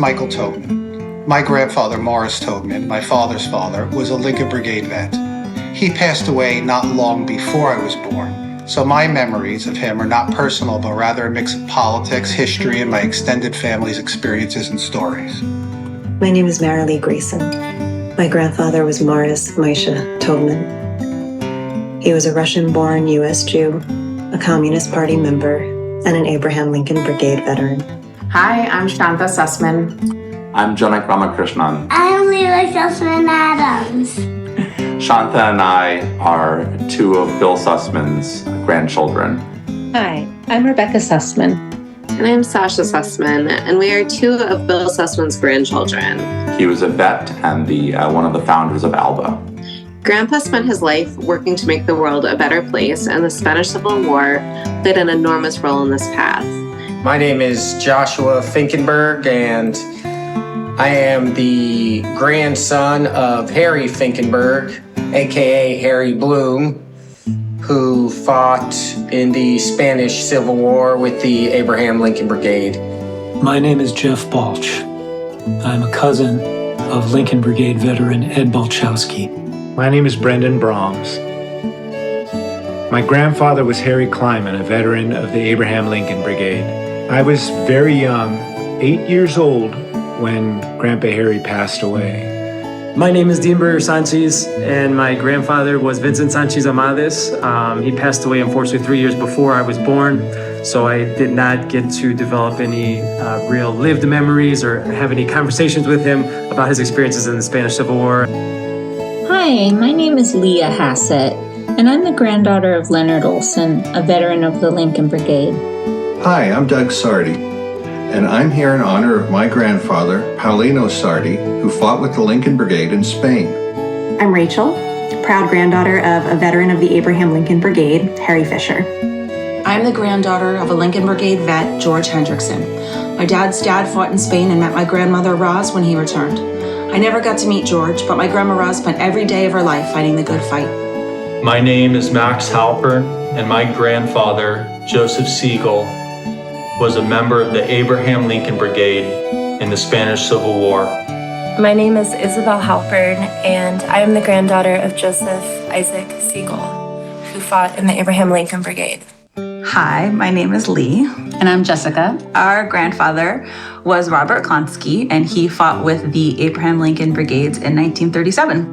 Michael Tobin. My grandfather, Morris Tobin, my father's father, was a Lincoln Brigade vet. He passed away not long before I was born, so my memories of him are not personal, but rather a mix of politics, history, and my extended family's experiences and stories. My name is Marilee Grayson. My grandfather was Morris Misha Tobin. He was a Russian-born U.S. Jew, a Communist Party member, and an Abraham Lincoln Brigade veteran. Hi, I'm Shanta Sussman. I'm Janak Ramakrishnan. I'm Leela Sussman Adams. Shanta and I are two of Bill Sussman's grandchildren. Hi, I'm Rebecca Sussman. And I'm Sasha Sussman, and we are two of Bill Sussman's grandchildren. He was a vet and one of the founders of ALBA. Grandpa spent his life working to make the world a better place, and the Spanish Civil War played an enormous role in this path. My name is Joshua Finkenberg, and I am the grandson of Harry Finkenberg, aka Harry Bloom, who fought in the Spanish Civil War with the Abraham Lincoln Brigade. My name is Jeff Balch. I'm a cousin of Lincoln Brigade veteran Ed Balchowski. My name is Brendan Brahms. My grandfather was Harry Kleiman, a veteran of the Abraham Lincoln Brigade. I was very young, 8 years old, when Grandpa Harry passed away. My name is Dean Burger Sanchez, and my grandfather was Vincent Sanchez Amades. He passed away, unfortunately, 3 years before I was born, so I did not get to develop any real lived memories or have any conversations with him about his experiences in the Spanish Civil War. Hi, my name is Leah Hassett, and I'm the granddaughter of Leonard Olson, a veteran of the Lincoln Brigade. Hi, I'm Doug Sardi, and I'm here in honor of my grandfather, Paulino Sardi, who fought with the Lincoln Brigade in Spain. I'm Rachel, proud granddaughter of a veteran of the Abraham Lincoln Brigade, Harry Fisher. I'm the granddaughter of a Lincoln Brigade vet, George Hendrickson. My dad's dad fought in Spain and met my grandmother, Roz, when he returned. I never got to meet George, but my grandma Roz spent every day of her life fighting the good fight. My name is Max Halpern, and my grandfather, Joseph Siegel, was a member of the Abraham Lincoln Brigade in the Spanish Civil War. My name is Isabel Halpern, and I am the granddaughter of Joseph Isaac Siegel, who fought in the Abraham Lincoln Brigade. Hi, my name is Lee. And I'm Jessica. Our grandfather was Robert Klonsky, and he fought with the Abraham Lincoln Brigades in 1937.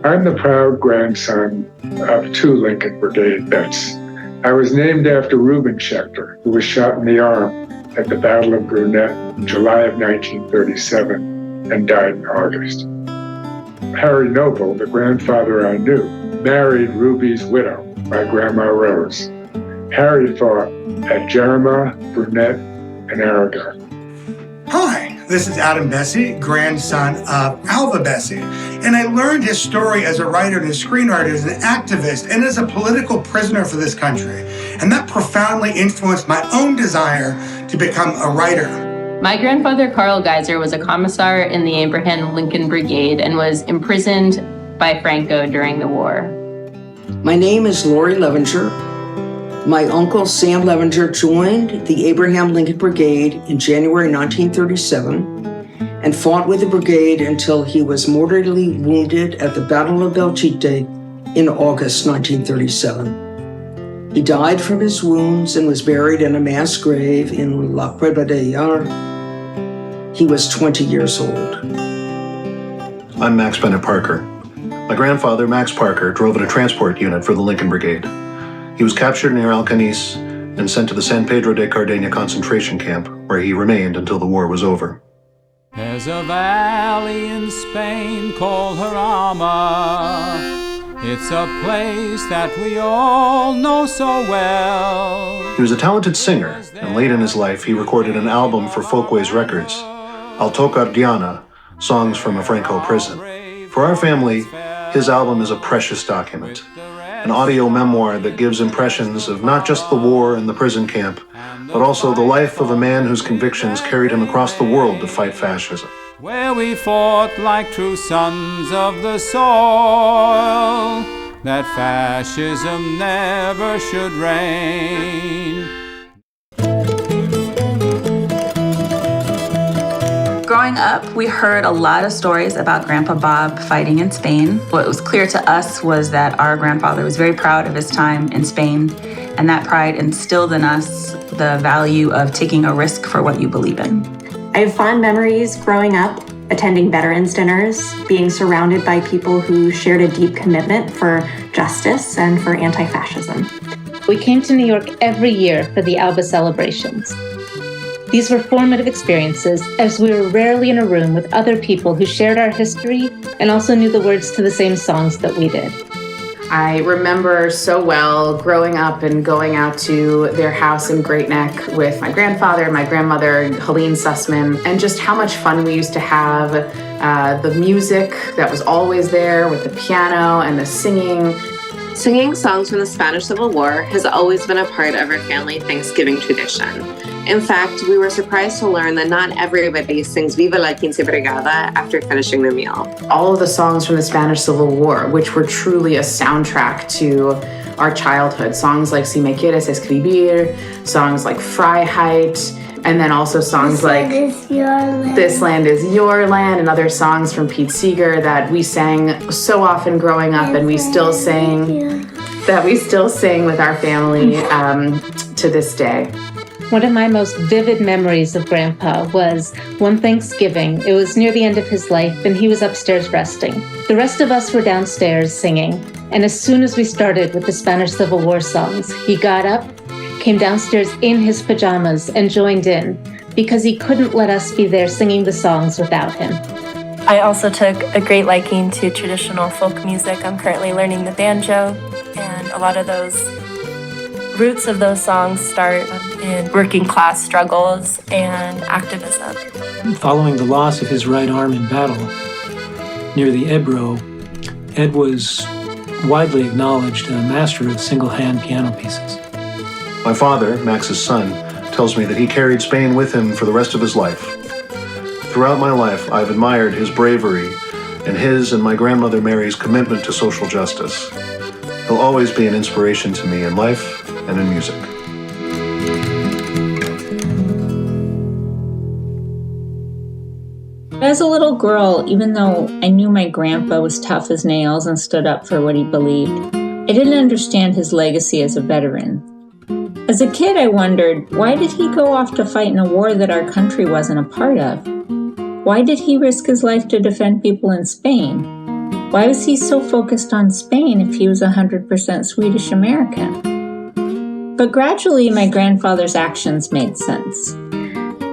I'm the proud grandson of two Lincoln Brigade vets. I was named after Reuben Schechter, who was shot in the arm at the Battle of Brunette in July of 1937 and died in August. Harry Noble, the grandfather I knew, married Ruby's widow, my Grandma Rose. Harry fought at Jerima, Brunette, and Aragon. Hi, this is Adam Bessie, grandson of Alva Bessie, and I learned his story as a writer and a screenwriter, as an activist, and as a political prisoner for this country. And that profoundly influenced my own desire to become a writer. My grandfather, Carl Geiser, was a commissar in the Abraham Lincoln Brigade and was imprisoned by Franco during the war. My name is Lori Levenger. My uncle, Sam Levenger, joined the Abraham Lincoln Brigade in January 1937 and fought with the brigade until he was mortally wounded at the Battle of Belchite in August 1937. He died from his wounds and was buried in a mass grave in La Cueva de Yar. He was 20 years old. I'm Max Bennett Parker. My grandfather, Max Parker, drove in a transport unit for the Lincoln Brigade. He was captured near Alcanis and sent to the San Pedro de Cardeña concentration camp, where he remained until the war was over. There's a valley in Spain called Jarama. It's a place that we all know so well. He was a talented singer, and late in his life he recorded an album for Folkways Records, Al Tocar Diana, Songs from a Franco Prison. For our family, his album is a precious document. An audio memoir that gives impressions of not just the war and the prison camp, but also the life of a man whose convictions carried him across the world to fight fascism. Where we fought like true sons of the soil, that fascism never should reign. Growing up, we heard a lot of stories about Grandpa Bob fighting in Spain. What was clear to us was that our grandfather was very proud of his time in Spain, and that pride instilled in us the value of taking a risk for what you believe in. I have fond memories growing up, attending veterans dinners, being surrounded by people who shared a deep commitment for justice and for anti-fascism. We came to New York every year for the Alba celebrations. These were formative experiences, as we were rarely in a room with other people who shared our history and also knew the words to the same songs that we did. I remember so well growing up and going out to their house in Great Neck with my grandfather and my grandmother, Helene Sussman, and just how much fun we used to have. The music that was always there with the piano and the singing. Singing songs from the Spanish Civil War has always been a part of our family Thanksgiving tradition. In fact, we were surprised to learn that not everybody sings Viva la Quince Brigada after finishing the meal. All of the songs from the Spanish Civil War, which were truly a soundtrack to our childhood. Songs like Si Me Quieres Escribir, songs like Freiheit, and then also songs like This Land Is Your Land, and other songs from Pete Seeger that we sang so often growing up, and we still sing with our family to this day. One of my most vivid memories of Grandpa was one Thanksgiving. It was near the end of his life, and he was upstairs resting. The rest of us were downstairs singing, and as soon as we started with the Spanish Civil War songs, he got up, came downstairs in his pajamas, and joined in, because he couldn't let us be there singing the songs without him. I also took a great liking to traditional folk music. I'm currently learning the banjo, and a lot of those roots of those songs start in working class struggles and activism. Following the loss of his right arm in battle near the Ebro, Ed was widely acknowledged a master of single-hand piano pieces. My father, Max's son, tells me that he carried Spain with him for the rest of his life. Throughout my life, I've admired his bravery and his and my grandmother Mary's commitment to social justice. He'll always be an inspiration to me in life and in music. As a little girl, even though I knew my grandpa was tough as nails and stood up for what he believed, I didn't understand his legacy as a veteran. As a kid, I wondered, why did he go off to fight in a war that our country wasn't a part of? Why did he risk his life to defend people in Spain? Why was he so focused on Spain if he was 100% Swedish American? But gradually, my grandfather's actions made sense.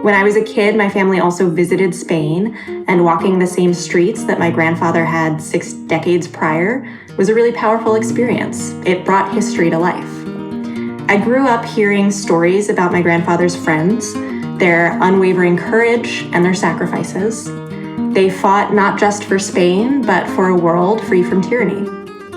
When I was a kid, my family also visited Spain, and walking the same streets that my grandfather had 6 decades prior was a really powerful experience. It brought history to life. I grew up hearing stories about my grandfather's friends, their unwavering courage and their sacrifices. They fought not just for Spain, but for a world free from tyranny.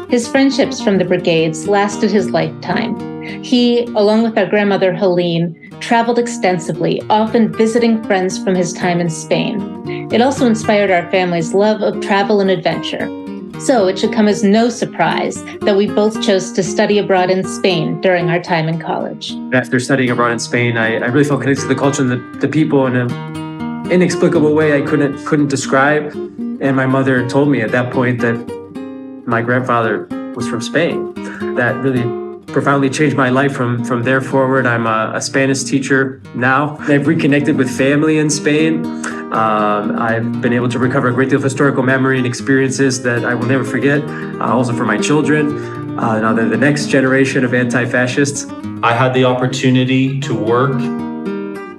His friendships from the Brigades lasted his lifetime. He, along with our grandmother Helene, traveled extensively, often visiting friends from his time in Spain. It also inspired our family's love of travel and adventure. So it should come as no surprise that we both chose to study abroad in Spain during our time in college. After studying abroad in Spain, I really felt connected to the culture and the people in an inexplicable way I couldn't describe. And my mother told me at that point that my grandfather was from Spain. That really profoundly changed my life from there forward. I'm a Spanish teacher now. I've reconnected with family in Spain. I've been able to recover a great deal of historical memory and experiences that I will never forget, also for my children. Now they're the next generation of anti-fascists. I had the opportunity to work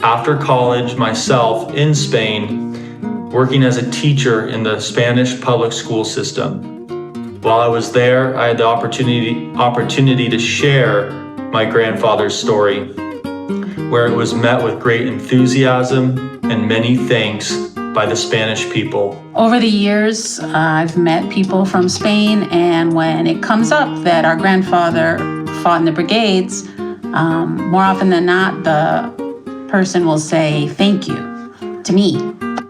after college myself in Spain, working as a teacher in the Spanish public school system. While I was there, I had the opportunity to share my grandfather's story, where it was met with great enthusiasm and many thanks by the Spanish people. Over the years, I've met people from Spain, and when it comes up that our grandfather fought in the Brigades, more often than not, the person will say thank you to me.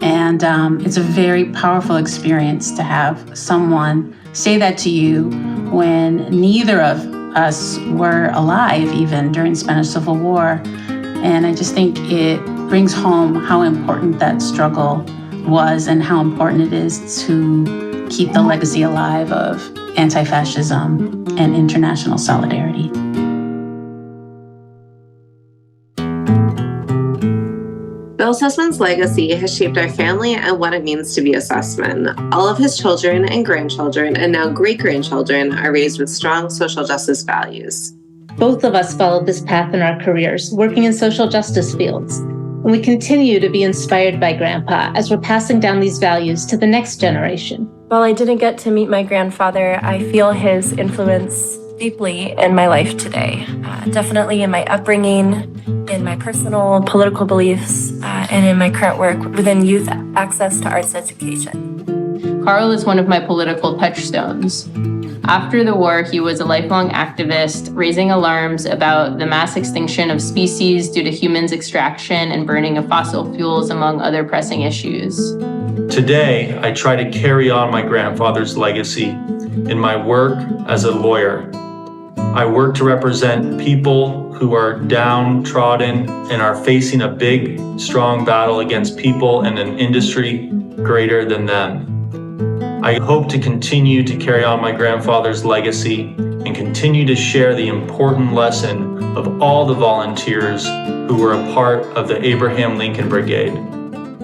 And it's a very powerful experience to have someone say that to you when neither of us were alive even during Spanish Civil War. And I just think it brings home how important that struggle was and how important it is to keep the legacy alive of anti-fascism and international solidarity. Bill Sussman's legacy has shaped our family and what it means to be a Sussman. All of his children and grandchildren, and now great-grandchildren, are raised with strong social justice values. Both of us followed this path in our careers, working in social justice fields. And we continue to be inspired by Grandpa as we're passing down these values to the next generation. While I didn't get to meet my grandfather, I feel his influence deeply in my life today. Definitely in my upbringing, in my personal political beliefs, and in my current work within youth access to arts education. Carl is one of my political touchstones. After the war, he was a lifelong activist, raising alarms about the mass extinction of species due to humans' extraction and burning of fossil fuels, among other pressing issues. Today, I try to carry on my grandfather's legacy in my work as a lawyer. I work to represent people who are downtrodden and are facing a big, strong battle against people in an industry greater than them. I hope to continue to carry on my grandfather's legacy and continue to share the important lesson of all the volunteers who were a part of the Abraham Lincoln Brigade.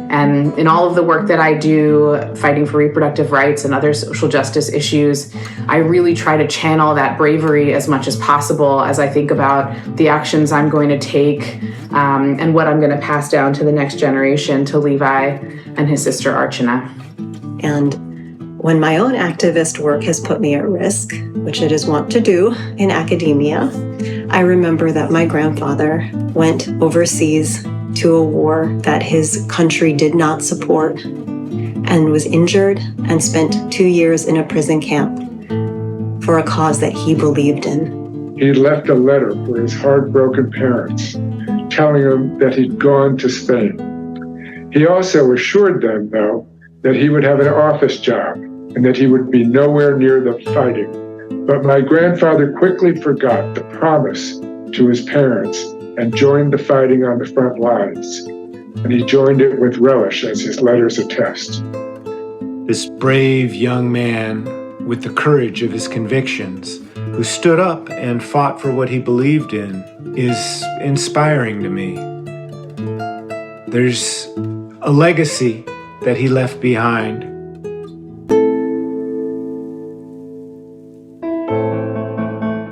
And in all of the work that I do, fighting for reproductive rights and other social justice issues, I really try to channel that bravery as much as possible as I think about the actions I'm going to take and what I'm going to pass down to the next generation, to Levi and his sister Archana. And when my own activist work has put me at risk, which it is wont to do in academia, I remember that my grandfather went overseas to a war that his country did not support and was injured and spent 2 years in a prison camp for a cause that he believed in. He left a letter for his heartbroken parents, telling them that he'd gone to Spain. He also assured them, though, that he would have an office job and that he would be nowhere near the fighting. But my grandfather quickly forgot the promise to his parents and joined the fighting on the front lines. And he joined it with relish, as his letters attest. This brave young man with the courage of his convictions, who stood up and fought for what he believed in, is inspiring to me. There's a legacy that he left behind.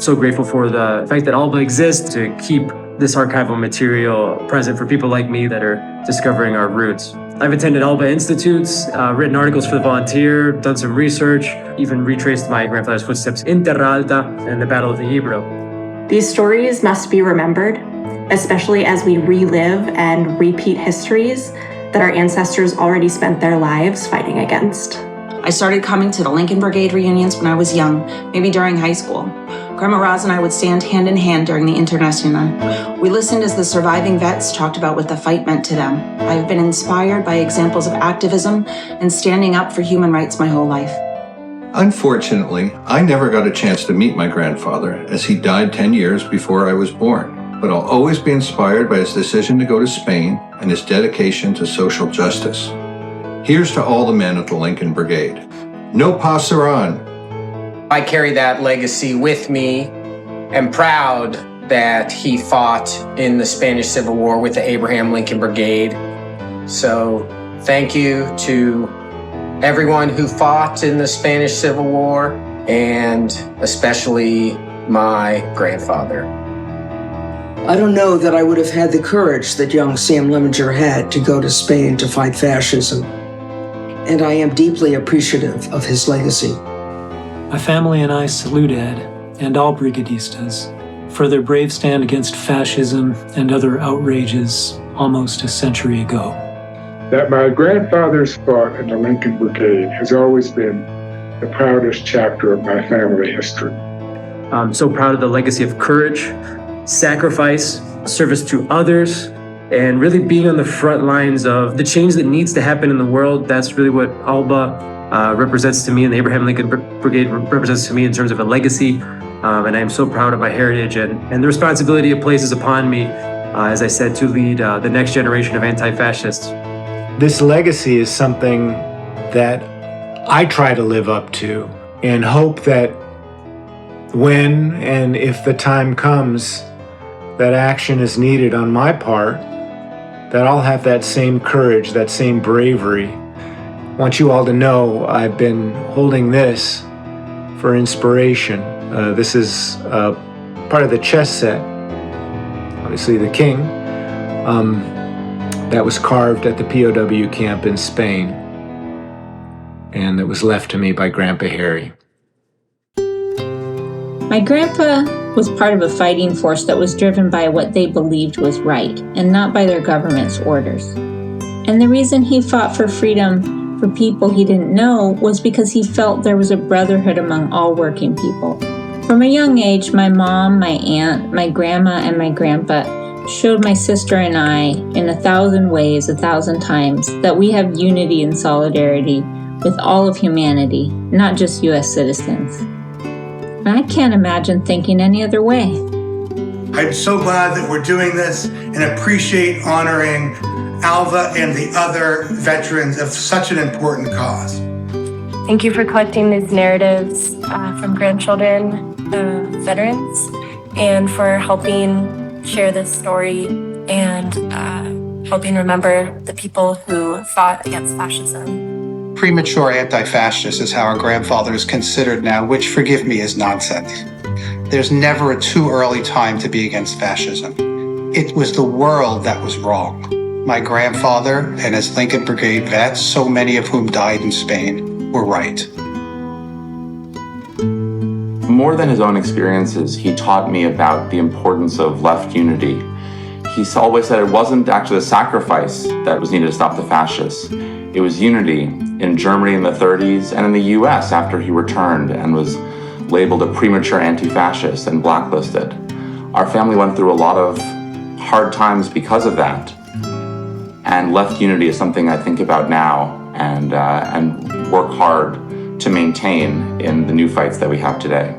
So grateful for the fact that ALBA exists to keep this archival material present for people like me that are discovering our roots. I've attended ALBA institutes, written articles for the Volunteer, done some research, even retraced my grandfather's footsteps in Terra Alta and the Battle of the Ebro. These stories must be remembered, especially as we relive and repeat histories that our ancestors already spent their lives fighting against. I started coming to the Lincoln Brigade reunions when I was young, maybe during high school. Grandma Roz and I would stand hand in hand during the Internacional. We listened as the surviving vets talked about what the fight meant to them. I have been inspired by examples of activism and standing up for human rights my whole life. Unfortunately, I never got a chance to meet my grandfather, as he died 10 years before I was born. But I'll always be inspired by his decision to go to Spain and his dedication to social justice. Here's to all the men of the Lincoln Brigade. No pasaran. I carry that legacy with me and proud that he fought in the Spanish Civil War with the Abraham Lincoln Brigade. So thank you to everyone who fought in the Spanish Civil War, and especially my grandfather. I don't know that I would have had the courage that young Sam Levenger had to go to Spain to fight fascism. And I am deeply appreciative of his legacy. My family and I salute Ed and all Brigadistas for their brave stand against fascism and other outrages almost a century ago. That my grandfather's fought in the Lincoln Brigade has always been the proudest chapter of my family history. I'm so proud of the legacy of courage, sacrifice, service to others, and really being on the front lines of the change that needs to happen in the world. That's really what ALBA represents to me, and the Abraham Lincoln Brigade represents to me in terms of a legacy. And I am so proud of my heritage and the responsibility it places upon me, as I said, to lead the next generation of anti-fascists. This legacy is something that I try to live up to and hope that when and if the time comes that action is needed on my part, that I'll have that same courage, that same bravery. I want you all to know I've been holding this for inspiration. This is part of the chess set, obviously the king, that was carved at the POW camp in Spain, and it was left to me by Grandpa Harry. My grandpa was part of a fighting force that was driven by what they believed was right, and not by their government's orders. And the reason he fought for freedom for people he didn't know was because he felt there was a brotherhood among all working people. From a young age, my mom, my aunt, my grandma, and my grandpa showed my sister and I in 1,000 ways, 1,000 times, that we have unity and solidarity with all of humanity, not just U.S. citizens. And I can't imagine thinking any other way. I'm so glad that we're doing this and appreciate honoring Alva and the other veterans of such an important cause. Thank you for collecting these narratives from grandchildren of veterans and for helping share this story and helping remember the people who fought against fascism. Premature anti-fascist is how our grandfather is considered now, which, forgive me, is nonsense. There's never a too early time to be against fascism. It was the world that was wrong. My grandfather and his Lincoln Brigade vets, so many of whom died in Spain, were right. More than his own experiences, he taught me about the importance of left unity. He always said it wasn't actually a sacrifice that was needed to stop the fascists. It was unity in Germany in the 30s and in the US after he returned and was labeled a premature anti-fascist and blacklisted. Our family went through a lot of hard times because of that. And left unity is something I think about now and work hard to maintain in the new fights that we have today.